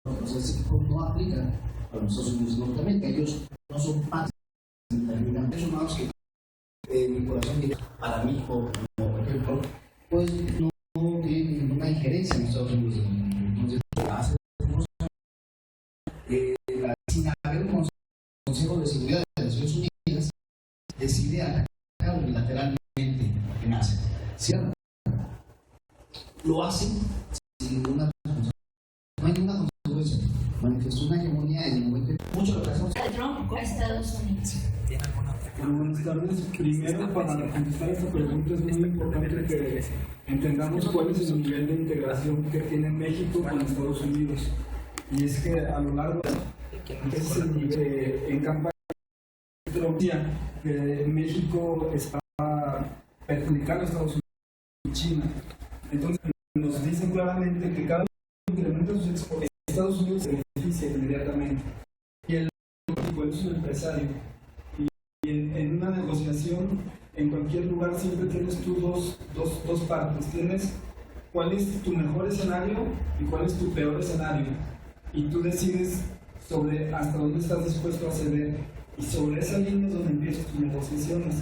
Entonces, no aplica a los Estados Unidos de Norteamérica. Ellos no son parte de la realidad. Son humanos que mi corazón dice para mí, por ejemplo, pues no tiene ninguna injerencia en los Estados Unidos de Norteamérica. Entonces, hace unos años, sin haber un Consejo de Seguridad de las Naciones Unidas, decide atacar unilateralmente lo que nace. ¿Cierto? Lo hacen sin ninguna responsabilidad. No hay ninguna consecuencia. Manifestó una hegemonía en el momento mucho lo que hacemos. Trump a Estados Unidos. Buenas tardes. Primero, para contestar esta pregunta, es muy importante que entendamos cuál es el nivel de integración que tiene México con Estados Unidos. Y es que a lo largo de ese nivel, en campaña que México está perjudicando a Estados Unidos y China. Entonces, nos dicen claramente que cada incremento de sus exportaciones, Estados Unidos se beneficia inmediatamente. Y el político es un empresario. Y en una negociación, en cualquier lugar, siempre tienes tú dos partes. Tienes cuál es tu mejor escenario y cuál es tu peor escenario. Y tú decides sobre hasta dónde estás dispuesto a ceder. Y sobre esa línea es donde empiezas tus negociaciones.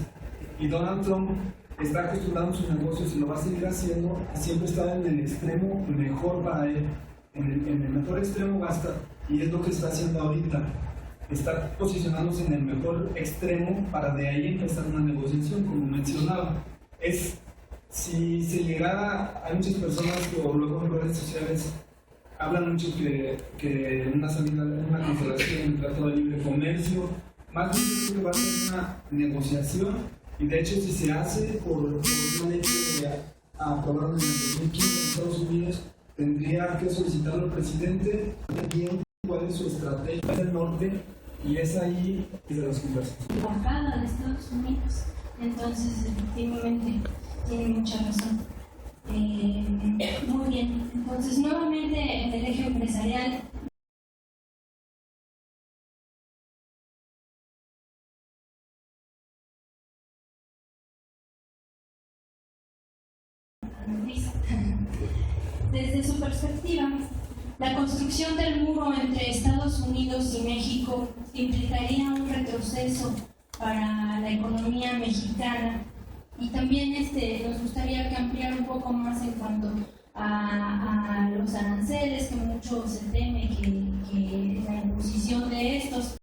Y Donald Trump está acostumbrado en sus negocios y lo va a seguir haciendo a siempre estar en el extremo mejor para él. En el mejor extremo va a estar, y es lo que está haciendo ahorita. Está posicionándose en el mejor extremo para de ahí empezar una negociación, como mencionaba. Si se llegara, hay muchas personas que o luego en redes sociales hablan mucho que una salida, una cancelación en el Tratado de Libre Comercio, más bien que va a ser una negociación, y de hecho si se hace por una ley que aprobaron en el 2015 en Estados Unidos, tendría que solicitarlo al presidente bien cuál es su estrategia del norte, y es ahí de las conversaciones. Embajada de Estados Unidos, entonces efectivamente tiene mucha razón. Muy bien, entonces nuevamente en el eje empresarial. Desde su perspectiva, la construcción del muro entre Estados Unidos y México implicaría un retroceso para la economía mexicana, y también nos gustaría que ampliar un poco más en cuanto a los aranceles, que mucho se teme que la imposición de estos,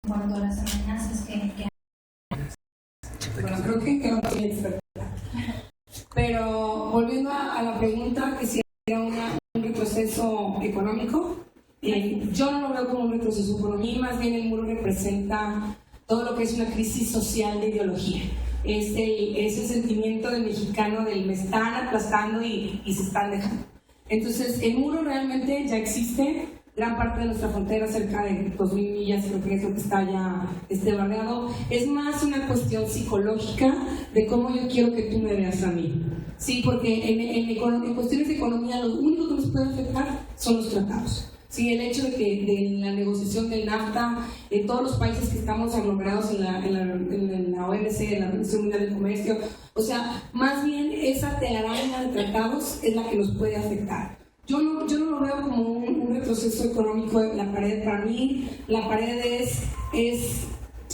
en cuanto a las amenazas que Bueno, creo que no soy experta. Pero volviendo a la pregunta, que si era un retroceso económico, yo no lo veo como un retroceso económico, más bien el muro representa todo lo que es una crisis social de ideología. Es el sentimiento del mexicano del me están aplastando y se están dejando. Entonces, el muro realmente ya existe. Gran parte de nuestra frontera, cerca de 2.000 millas, creo que es lo que está ya barreado. Es más una cuestión psicológica de cómo yo quiero que tú me veas a mí. Sí, porque en cuestiones de economía lo único que nos puede afectar son los tratados. Sí, el hecho de que de la negociación del NAFTA, todos los países que estamos aglomerados en la OMC, en la Organización Mundial del Comercio, o sea, más bien esa telaraña de tratados es la que nos puede afectar. Yo no lo veo como un retroceso económico en la pared. Para mí, la pared es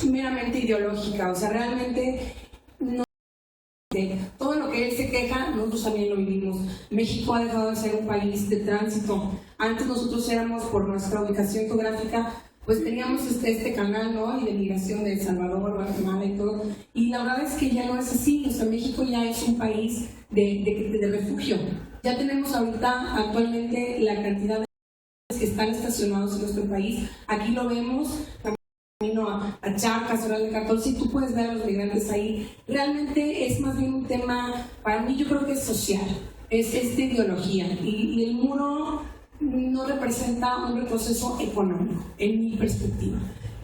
meramente ideológica, o sea, realmente no. Todo lo que él se queja, nosotros también lo vivimos. México ha dejado de ser un país de tránsito. Antes nosotros éramos, por nuestra ubicación geográfica, pues teníamos este canal, ¿no? Y de migración de El Salvador, Guatemala y todo. Y la verdad es que ya no es así. O sea, México ya es un país de refugio. Ya tenemos ahorita actualmente la cantidad de que están estacionados en nuestro país. Aquí lo vemos, camino a Charcas, Oral de 14, y tú puedes ver a los migrantes ahí. Realmente es más bien un tema, para mí yo creo que es social, es de ideología. Y el muro no representa un retroceso económico, en mi perspectiva.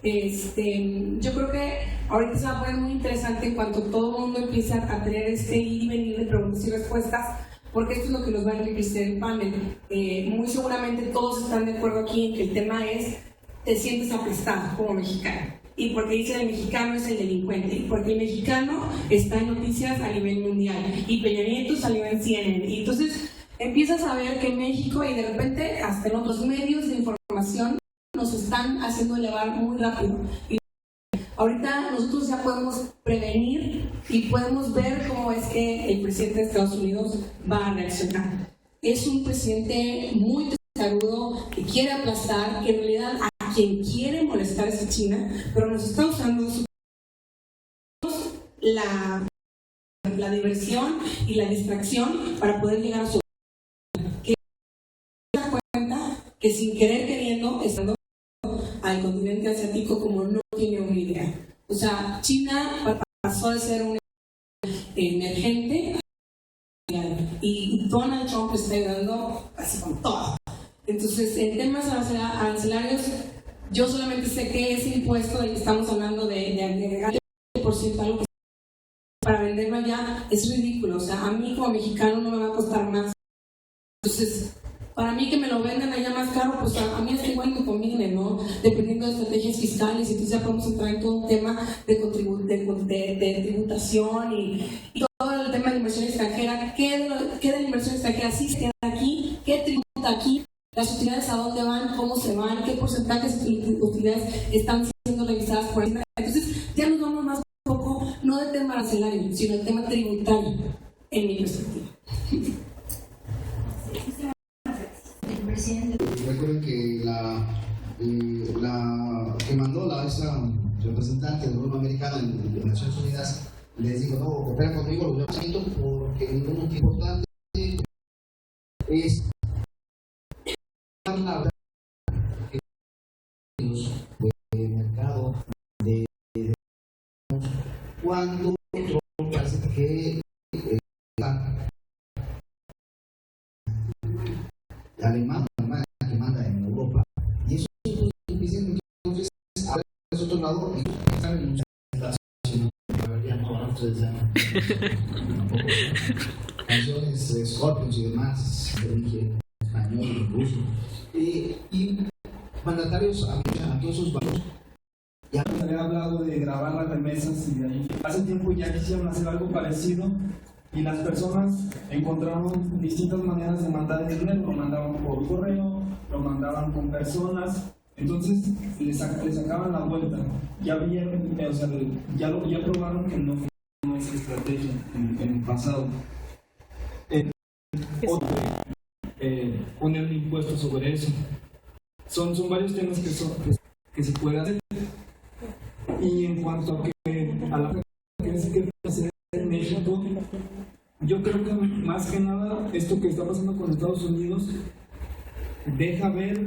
Yo creo que ahorita se va a poner muy interesante en cuanto todo el mundo empiece a tener ir y venir de preguntas y respuestas, porque esto es lo que nos va a enriquecer el panel. Muy seguramente todos están de acuerdo aquí en que el tema es: te sientes aplastado como mexicano, y porque dice el mexicano es el delincuente, y porque el mexicano está en noticias a nivel mundial, y Peña Nieto salió en CNN, y entonces empiezas a ver que en México, y de repente hasta en otros medios de información, información nos están haciendo elevar muy rápido. Y ahorita nosotros ya podemos prevenir y podemos ver cómo es que el presidente de Estados Unidos va a reaccionar. Es un presidente muy testarudo que quiere aplastar, que en realidad a quien quiere molestar es a China, pero nos está usando la diversión y la distracción para poder llegar a su que se da cuenta que sin querer queriendo estando al continente asiático como no tiene una idea. O sea, China pasó de ser un emergente y Donald Trump está ayudando así con todo. Entonces, en temas arancelarios, yo solamente sé que ese impuesto del que estamos hablando de agregar el porcentaje algo que para venderlo allá es ridículo. O sea, a mí como mexicano no me va a costar más. Entonces, para mí que me lo vendan allá más caro, pues a mí es que igual me conviene, ¿no? Dependiendo de estrategias fiscales, y entonces ya podemos entrar en todo un tema de tributación y todo el tema de inversión extranjera. ¿Qué de la inversión extranjera sí se queda aquí? ¿Qué tributa aquí? Las utilidades a dónde van, cómo se van, qué porcentajes de utilidades están siendo revisadas por ahí. Entonces, ya nos vamos más un poco, no del tema arancelario, sino del tema tributario, en mi perspectiva. Recuerden que la que mandó esa representante del gobierno americano en Naciones Unidas les dijo: no, coopera conmigo, lo siento, porque un punto importante es la del mercado de cuando parece que Alemania que manda en Europa, y eso es suficiente. Entonces, ahora es otro lado y están en muchas canciones de Scorpions y demás, de origen español y ruso, y mandatarios a todos esos valores. Ya les había hablado de grabar las remesas y de ahí. Hace tiempo ya quisieron hacer algo parecido y las personas encontraron distintas maneras de mandar el dinero. Lo mandaban por correo, lo mandaban con personas, entonces les sacaban la vuelta. Ya vieron, o sea, ya probaron que no es estrategia en el pasado. Poner un impuesto sobre eso. Son varios temas que se pueden hacer. Y en cuanto a la que se hacer en México, yo creo que más que nada esto que está pasando con Estados Unidos deja ver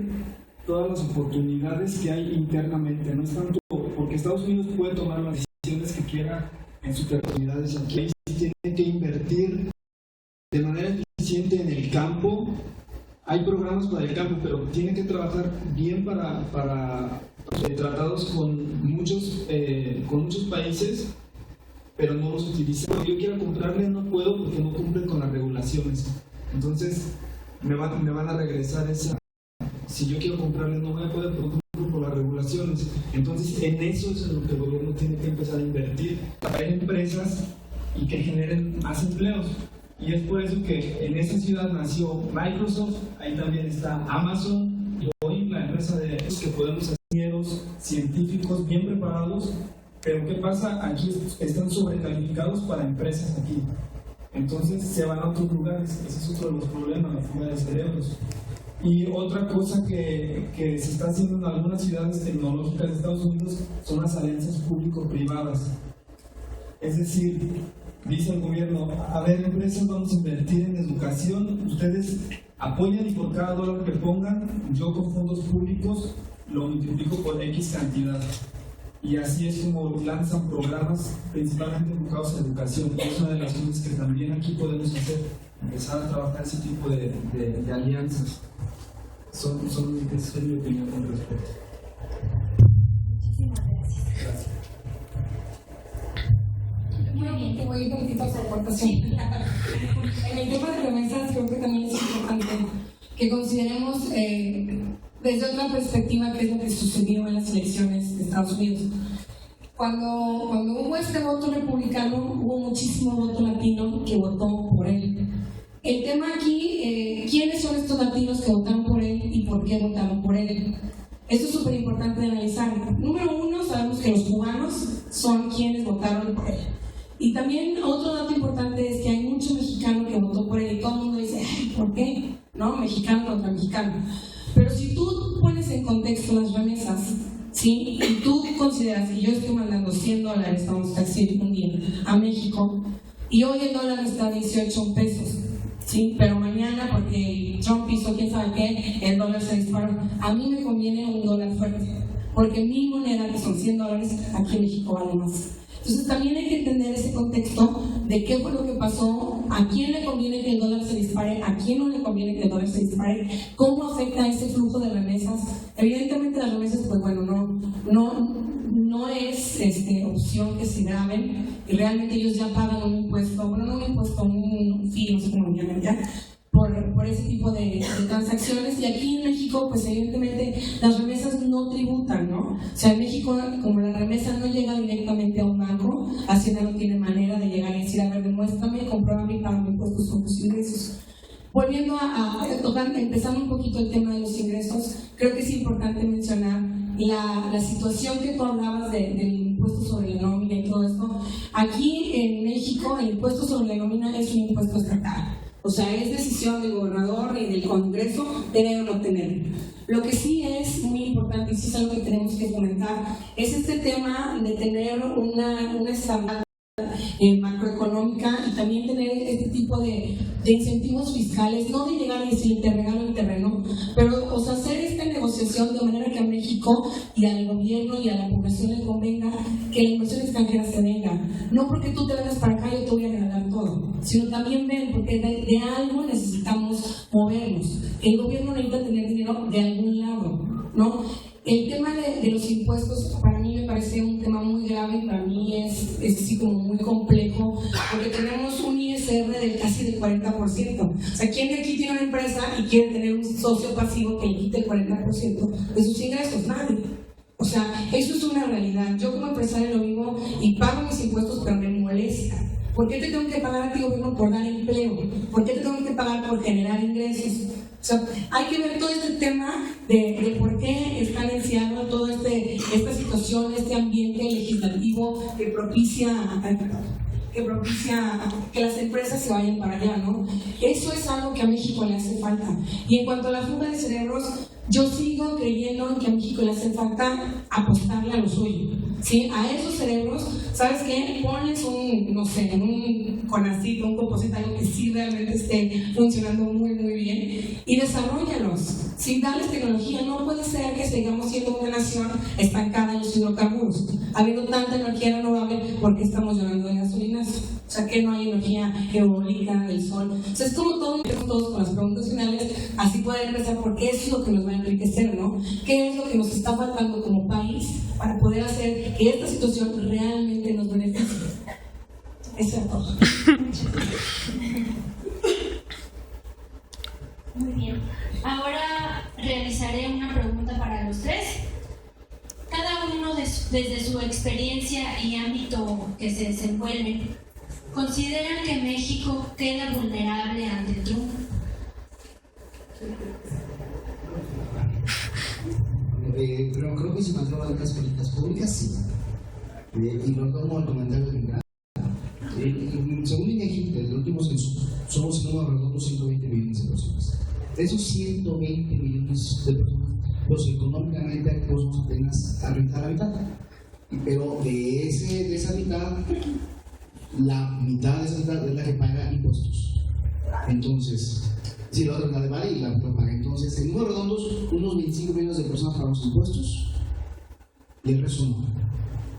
todas las oportunidades que hay internamente. No es tanto porque Estados Unidos puede tomar las decisiones que quiera en sus oportunidades aquí. Tiene que invertir de manera eficiente en el campo. Hay programas para el campo, pero tiene que trabajar bien para tratados con muchos países, pero no los utiliza. Yo quiero comprarle, no puedo porque no cumplen con las regulaciones. Entonces me van a regresar esa. Si yo quiero comprarle, no voy a poder porque no cumplo por las regulaciones. Entonces en eso es en lo que el gobierno tiene que empezar a invertir, para empresas y que generen más empleos. Y es por eso que en esta ciudad nació Microsoft, ahí también está Amazon, y hoy la empresa de que podemos hacer ingenieros científicos bien preparados, pero ¿qué pasa? Aquí están sobrecalificados para empresas aquí. Entonces se van a otros lugares, ese es otro de los problemas, la fuga de cerebros. Y otra cosa que se está haciendo en algunas ciudades tecnológicas de Estados Unidos son las alianzas público-privadas. Es decir, dice el gobierno: a ver, empresas, vamos a invertir en educación, ustedes apoyan y por cada dólar que pongan, yo con fondos públicos lo multiplico por X cantidad. Y así es como lanzan programas principalmente enfocados en educación. Es una de las cosas que también aquí podemos hacer, empezar a trabajar ese tipo de alianzas. Esa es mi opinión con respecto. Muchísimas gracias. Muy bien, te voy a ir un poquito a su aportación. En el tema de remesas creo que también es importante que consideremos desde otra perspectiva qué es lo que sucedió en las elecciones de Estados Unidos. Cuando hubo este voto republicano, hubo muchísimo voto latino que votó por él. El tema aquí, ¿quiénes son estos latinos que votaron por él y por por qué votaron por él. Esto es súper importante de analizar. Número uno, sabemos que los cubanos son quienes votaron por él. Y también otro dato importante es que hay mucho mexicano que votó por él y todo el mundo dice, ay, ¿por qué? ¿No? Mexicano contra mexicano. Pero si tú pones en contexto las remesas, ¿sí? Y tú consideras que yo estoy mandando $100, vamos a decir, un día, a México, y hoy el dólar está a 18 pesos, ¿sí? Pero mañana, porque Trump hizo quién sabe qué, el dólar se disparó. A mí me conviene un dólar fuerte, porque mi moneda, que son $100, aquí en México vale más. Entonces también hay que entender ese contexto de qué fue lo que pasó, a quién le conviene que el dólar se dispare, a quién no le conviene que el dólar se dispare, cómo afecta ese flujo de remesas. Evidentemente las remesas, pues bueno, no es opción que se graben, y realmente ellos ya pagan un impuesto, bueno, no un impuesto, un fee, no sé cómo lo llaman ya, por ese tipo de transacciones. Y aquí en México, pues evidentemente las remesas no tributan, ¿no? O sea, en México, como la remesa no llega directamente a un banco, Hacienda no tiene manera de llegar y decir, a ver, demuéstrame, compruébame y págame impuestos sobre tus ingresos. Volviendo a tocar, empezando un poquito el tema de los ingresos, creo que es importante mencionar la situación que tú hablabas del impuesto sobre la nómina y todo esto. Aquí en México, el impuesto sobre la nómina es un impuesto estatal. O sea, es decisión del gobernador y del Congreso tener o no tener. Lo que sí es muy importante, y sí es algo que tenemos que comentar, es este tema de tener una estabilidad macroeconómica y también tener este tipo de incentivos fiscales, no de llegar y decir te regalo el terreno, pero hacer esta negociación de manera que a México y al gobierno y a la población les convenga que la inversión extranjera se venga. No porque tú te vengas para acá yo te voy a regalar todo, sino también ven, porque de algo necesitamos movernos. El gobierno necesita tener dinero de algún lado, ¿no? El tema de los impuestos para mí me parece un tema muy grave, para mí es así como muy complejo, porque tenemos un ISR del casi del 40%. O sea, ¿quién de aquí tiene una empresa y quiere tener un socio pasivo que le quite el 40% de sus ingresos? Nadie. O sea, eso es una realidad. Yo como empresario lo vivo y pago mis impuestos, pero me molesta. ¿Por qué te tengo que pagar a ti, gobierno, por dar empleo? ¿Por qué te tengo que pagar por generar ingresos? O sea, hay que ver todo este tema de por qué están enciando toda esta situación, este ambiente legislativo que propicia que las empresas se vayan para allá, ¿no? Eso es algo que a México le hace falta. Y en cuanto a la fuga de cerebros, yo sigo creyendo que a México le hace falta apostarle a lo suyo, ¿sí? A esos cerebros, ¿sabes qué? Ponles un CONACYT, un composite, algo que sí realmente esté funcionando muy, muy bien, y desarrollalos, sin darles tecnología. No puede ser que sigamos siendo una nación estancada en los hidrocarburos, habiendo tanta energía renovable, porque estamos llorando de gasolinas. O sea, que no hay energía eólica, del sol. O sea, es como todos con las preguntas finales, así pueden empezar, porque es lo que nos va a enriquecer, ¿no? ¿Qué es lo que nos está faltando como país para poder hacer que esta situación realmente nos beneficie? Eso es todo. Muy bien. Ahora realizaré una pregunta para los tres. Cada uno desde su experiencia y ámbito que se desenvuelve, ¿consideran que México queda vulnerable ante Trump? Pero creo que si me atrevo a las políticas públicas, sí. Y lo tomo al comentario de mi grado. Según INEGI, desde el último censo, somos en número redondo 120 millones de personas. De esos 120 millones de personas, pues económicamente activos apenas a la mitad. Pero de esa mitad, la mitad de esa mitad es la que paga impuestos. Entonces, si la otra mitad vale y la paga. Entonces, en números redondos, unos 25 millones de personas pagamos impuestos y el resto no.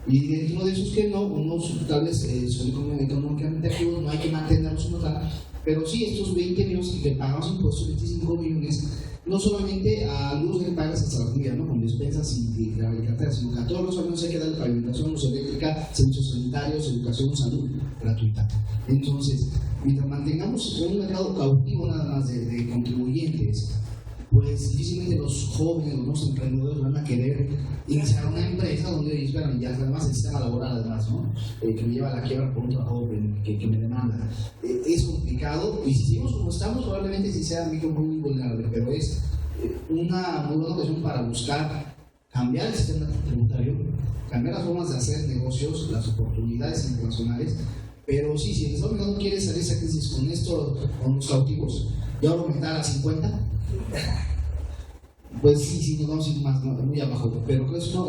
Y dentro de esos que no, unos tal vez son económicamente activos, no hay que mantenerlos como tal. Pero sí, estos 20 millones que pagamos impuestos, 25 millones, no solamente a algunos que pagas hasta la comida, ¿no? Con despensas y la cartera, sino que a todos los alumnos hay que dar pavimentación, luz eléctrica, servicios sanitarios, educación, salud gratuita. Entonces, mientras mantengamos un mercado cautivo nada más de contribuyentes, pues difícilmente los jóvenes, los nuevos emprendedores van a querer iniciar una empresa donde ellos vean, ya además el sistema laboral, además, ¿no? Que me lleva a la quiebra por un trabajo que me demanda. Es complicado, y si seguimos como estamos, probablemente sí sea muy vulnerable, pero es una muy buena ocasión para buscar cambiar el sistema tributario, cambiar las formas de hacer negocios, las oportunidades internacionales. Pero sí, si el Estado mexicano quiere salir de esa crisis con esto, con los cautivos, y ahora aumentar a 50, pues sí, nos vamos a ir más, muy abajo. Pero creo que es una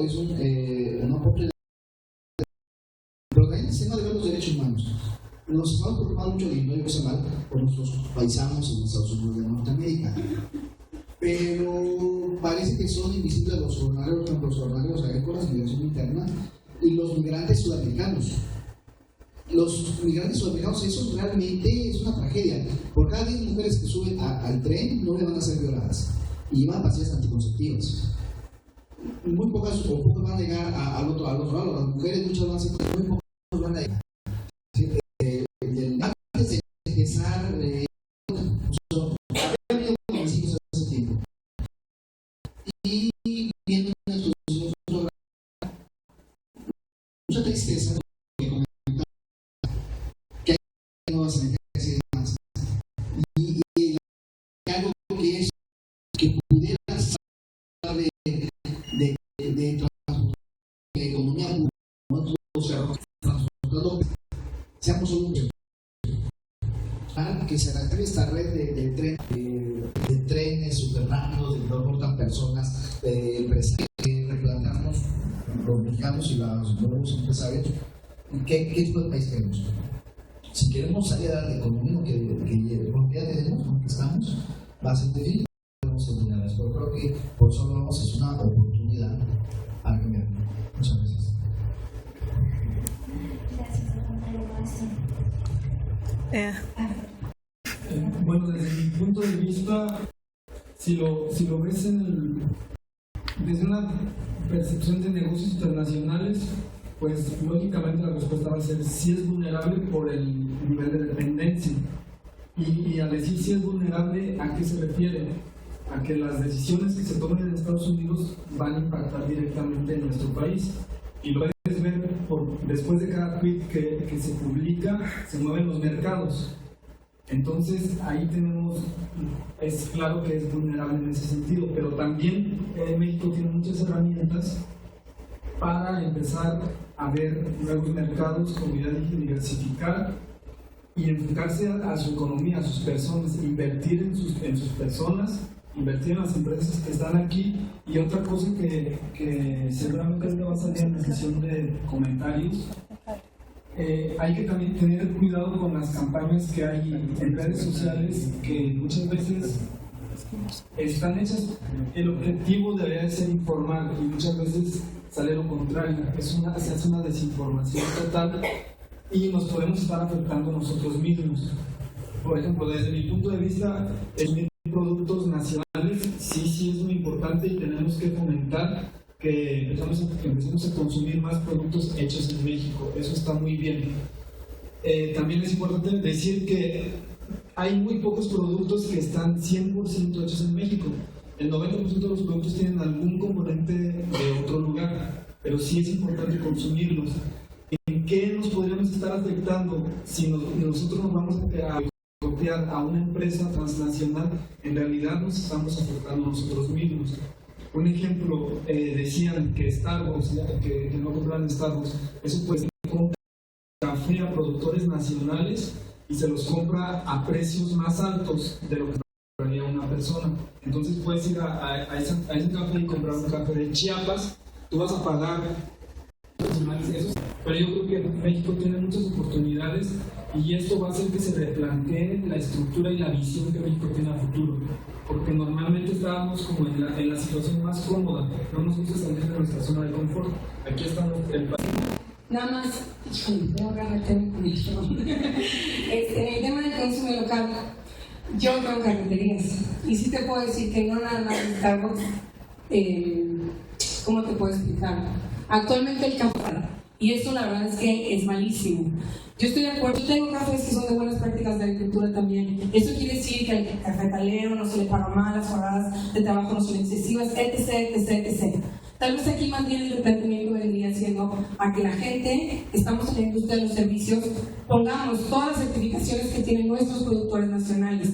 oportunidad. Pero también el sistema de los derechos humanos. Nos estamos preocupando mucho, y no digo que sea mal, por nuestros paisanos en Estados Unidos de Norteamérica. Pero parece que son invisibles los jornaleros agrícolas, migración interna, y los migrantes sudamericanos. Los migrantes sudamericanos, eso realmente es una tragedia. Por cada 10 mujeres que suben al tren, 9 van a ser violadas y van a pastillas anticonceptivas. Muy pocas van a llegar al otro lado. Las mujeres muchas van a ser, muy pocas van a llegar. Antes de empezar, había habido convencidos hace tiempo. Y viendo mucha tristeza que hay nuevas energías y demás. Y algo que es que pudiera estar de economía pública, o sea, transportando, seamos un que se reactive esta red de trenes subterráneos, de que transportan personas, de empresarios, que replanteamos los mexicanos y los nuevos empresarios, ¿qué tipo de país queremos? Si queremos salir a la economía que ya tenemos, que estamos, va a ser difícil, tenemos oportunidades, pero creo que por eso hablamos, es una oportunidad para cambiar. Muchas gracias. Bueno, desde mi punto de vista, si lo ves desde una percepción de negocios internacionales, pues lógicamente la respuesta va a ser si es vulnerable por el nivel de dependencia. Y al decir si es vulnerable, ¿a qué se refiere? A que las decisiones que se tomen en Estados Unidos van a impactar directamente en nuestro país. Y lo puedes ver después de cada tweet que se publica, se mueven los mercados. Entonces ahí es claro que es vulnerable en ese sentido, pero también México tiene muchas herramientas para empezar a ver nuevos mercados, comunidad y diversificar y enfocarse a su economía, a sus personas, invertir en sus personas, invertir en las empresas que están aquí. Y otra cosa que seguramente va a salir en la sesión de comentarios, hay que también tener cuidado con las campañas que hay en redes sociales, que muchas veces están hechas, el objetivo debería ser informar y muchas veces sale lo contrario, se hace una desinformación total y nos podemos estar afectando nosotros mismos. Por ejemplo, desde mi punto de vista, el productos nacionales sí es muy importante y tenemos que fomentar que empecemos a consumir más productos hechos en México. Eso está muy bien. También es importante decir que hay muy pocos productos que están 100% hechos en México. El 90% de los productos tienen algún componente de otro lugar, pero sí es importante consumirlos. ¿En qué nos podríamos estar afectando si nosotros nos vamos a copiar a una empresa transnacional? En realidad nos estamos afectando nosotros mismos. Un ejemplo, decían que Starbucks, que no compraran Starbucks, eso pues compra café a productores nacionales y se los compra a precios más altos de lo que compraría una persona. Entonces puedes ir a ese café y comprar un café de Chiapas, tú vas a pagar eso, pero yo creo que México tiene muchas oportunidades y esto va a hacer que se replantee la estructura y la visión que México tiene a futuro, porque normalmente estábamos como en la situación más cómoda, no nos gusta salir de nuestra zona de confort. Aquí estamos el país. Nada más, tengo que meterme con esto. En el tema del consumo local, yo tengo carreterías y sí te puedo decir que no nada más Starbucks, ¿cómo te puedo explicar? Actualmente el café, y esto la verdad es que es malísimo. Yo estoy de acuerdo, yo tengo cafés que son de buenas prácticas de agricultura también. Eso quiere decir que al cafetalero no se le paga mal, las horas de trabajo no son excesivas, etc. Tal vez aquí más bien el replanteamiento vendría siendo a que la gente, estamos en la industria de los servicios, pongamos todas las certificaciones que tienen nuestros productores nacionales.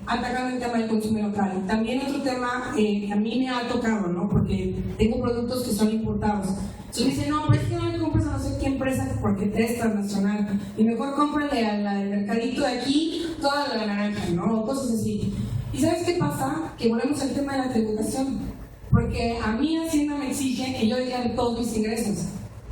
atacando el tema del consumo local. También otro tema que a mí me ha tocado, ¿no? Porque tengo productos que son importados. Entonces me dicen, no, pero es que no le compres a no sé qué empresa porque es transnacional. Y mejor cómprale a la del mercadito de aquí toda la naranja, ¿no? O cosas así. ¿Y sabes qué pasa? Que volvemos al tema de la tributación. Porque a mí Hacienda me exige que yo declare todos mis ingresos,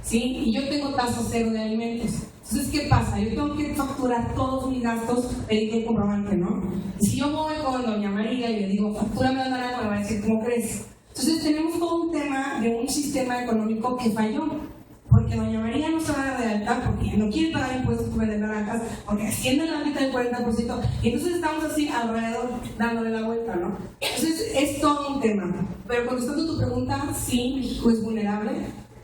¿sí? Y yo tengo tasa cero de alimentos. Entonces, ¿qué pasa? Yo tengo que facturar todos mis gastos, pedir el comprobante, ¿no? Y si yo voy con doña María y le digo, factúrame la naranja, me va a decir, ¿cómo crees? Entonces, tenemos todo un tema de un sistema económico que falló. Porque doña María no se va a dar de alta porque no quiere pagar impuestos por vender naranjas, porque Hacienda la mitad del 40%, y entonces estamos así alrededor dándole la vuelta, ¿no? Entonces es todo un tema. Pero contestando tu pregunta, sí, México es vulnerable.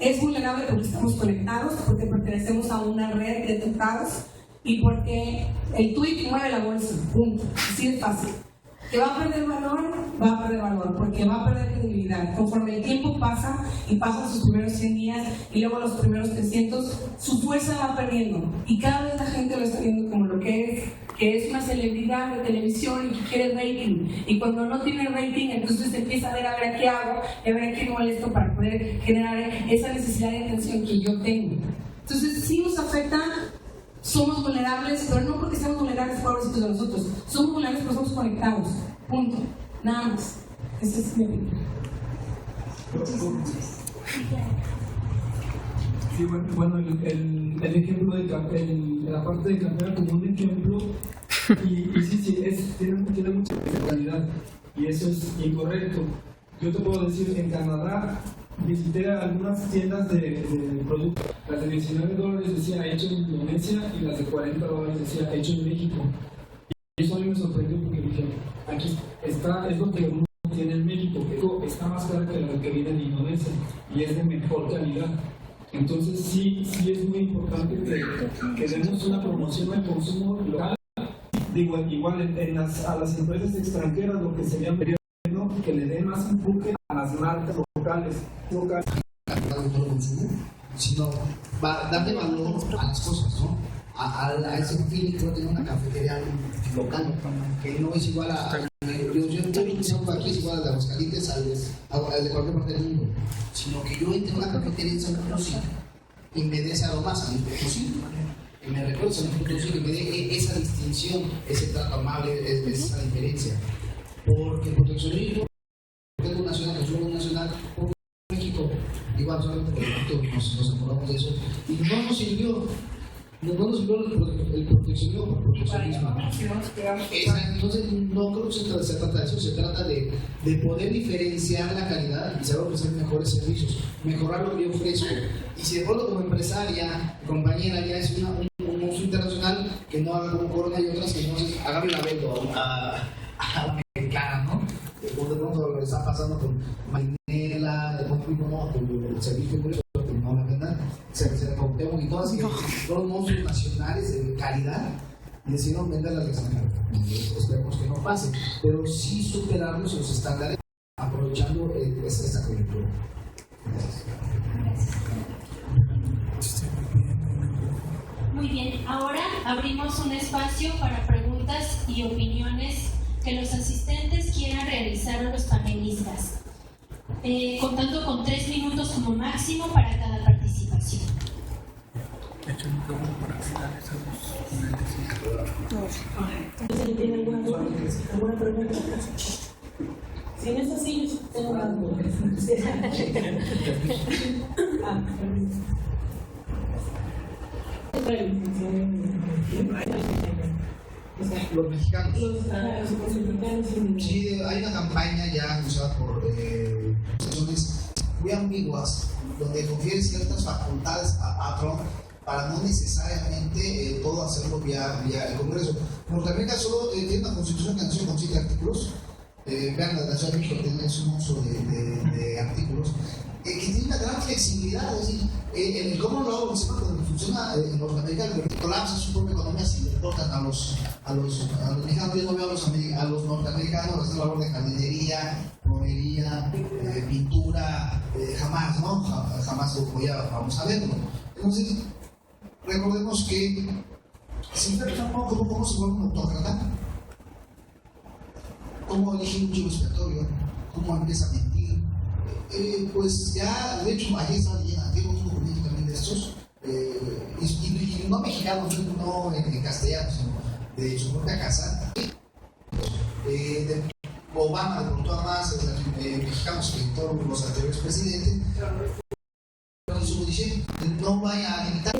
Es vulnerable porque estamos conectados, porque pertenecemos a una red de tratados y porque el tweet mueve la bolsa, punto. Así de fácil. ¿Que va a perder valor? Va a perder valor, porque va a perder credibilidad. Conforme el tiempo pasa y pasan sus primeros 100 días y luego los primeros 300, su fuerza va perdiendo. Y cada vez la gente lo está viendo como lo que es una celebridad de televisión y que quiere rating. Y cuando no tiene rating, entonces empieza a ver qué hago, a ver qué molesto para poder generar esa necesidad de atención que yo tengo. Entonces sí nos afecta. Somos vulnerables, pero no porque seamos vulnerables pobrecitos de nosotros. Somos vulnerables porque somos conectados. Punto. Nada más. Ese es mi opinión. Sí, bueno, el ejemplo de la parte de campeón como un ejemplo, y sí, tiene mucha calidad, y eso es incorrecto. Yo te puedo decir, en Canadá visité algunas tiendas de productos. Las de $19 decía hecho en Indonesia y las de $40 decía hecho en México. Y eso a mí me sorprendió porque dije, aquí está, es lo que uno tiene en México, que está más caro que lo que viene de Indonesia y es de mejor calidad. Entonces sí es muy importante que demos una promoción al consumo local. Digo, igual a las empresas extranjeras lo que sería que le den más empuje a las marcas locales. Consumo, sino darle valor a las cosas, ¿no? A ese feeling que no tiene una cafetería local, que no es igual a. Yo pienso que aquí es igual a de Aguascalientes al de cualquier parte del mundo, sino que yo entre a una cafetería en San Potosí y me dé ese aroma a San Potosí, que me recuerde San Potosí, que me dé esa distinción, ese trato amable, esa diferencia. Porque el proteccionismo, el nacional, el consumo nacional, México, igual solamente por el nos acordamos de eso, y no nos sirvió el proteccionismo por proteccionismo. Entonces no creo que se trata de eso, se trata de poder diferenciar la calidad y saber ofrecer mejores servicios, mejorar lo que yo ofrezco. Y si de pronto como empresaria, compañera, ya es un uso internacional, que no haga como Corona y otras, que no agarre la vendo a la mexicana, ¿no? De pronto lo que está pasando con Marinela, de pronto el servicio público, que no la verdad, se Cuauhtémoc y todas, que fueron monstruos nacionales de calidad y decidieron venderlas al extranjero. Esperemos que no pase, pero sí superarnos los estándares aprovechando esta coyuntura. Muy bien, ahora abrimos un espacio para preguntas y opiniones que los asistentes quieran realizar a los panelistas, contando con 3 minutos como máximo para cada participación. ¿Tiene alguna pregunta? Si no es así, yo tengo una duda. Los mexicanos. Sí, hay una campaña ya usada por personas muy ambiguas donde confiere ciertas facultades a Trump para no necesariamente todo hacerlo vía el Congreso. Norteamérica solo tiene una constitución que nació con 7 artículos. Vean, la Ciudad de México tiene un monstruo de artículos que tiene una gran flexibilidad. Es decir, en el cómo lo hago, cuando funciona en Norteamérica, el gobierno colapsa su propia economía si le cortan a los mexicanos. Yo no veo a los norteamericanos hacer labor de jardinería, plomería, pintura, jamás, ¿no? Jamás como ya vamos a verlo. Entonces, recordemos que si ustedes cómo se vuelve un autócrata, cómo elige un chivo expiatorio, cómo empieza a mentir. Pues ya, de hecho, ayer estaba leyendo, tengo un documento también de estos, y no mexicanos, no en castellano, sino de su propia casa. De Obama deportó a más mexicanos que todos los anteriores presidentes. No vaya a imitar.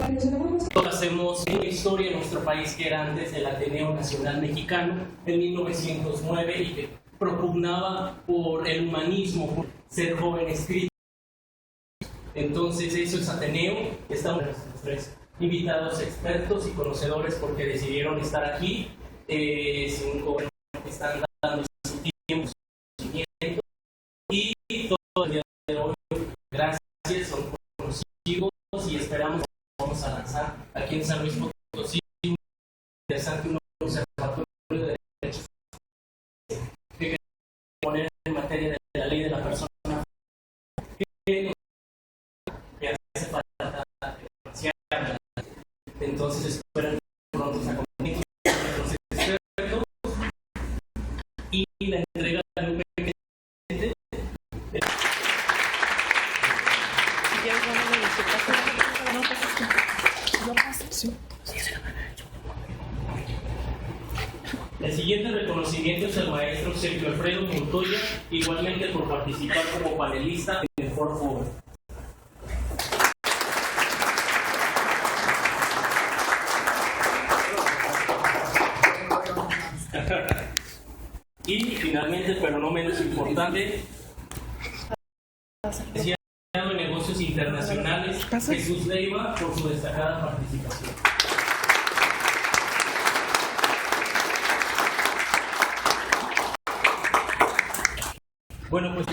Hacemos una historia en nuestro país que era antes el Ateneo Nacional Mexicano en 1909 y que propugnaba por el humanismo, por ser jóvenes críticos. Entonces eso es Ateneo. Estamos nuestros tres invitados expertos y conocedores porque decidieron estar aquí. Están dando su tiempo, su conocimiento y todo el día de hoy. Gracias, son conocidos y esperamos que vamos a lanzar aquí en San Luis Potosí interesante un observatorio de derechos que poner en materia de la ley de la persona que hace falta financiar. Entonces esperan pronto esa comunicación los expertos y la entrega de un pequeño. El siguiente reconocimiento es al maestro Sergio Alfredo Montoya, igualmente por participar como panelista en el foro joven. Y finalmente, pero no menos importante, licenciado en negocios internacionales Jesús Leiva por su destacada participación. Bueno, pues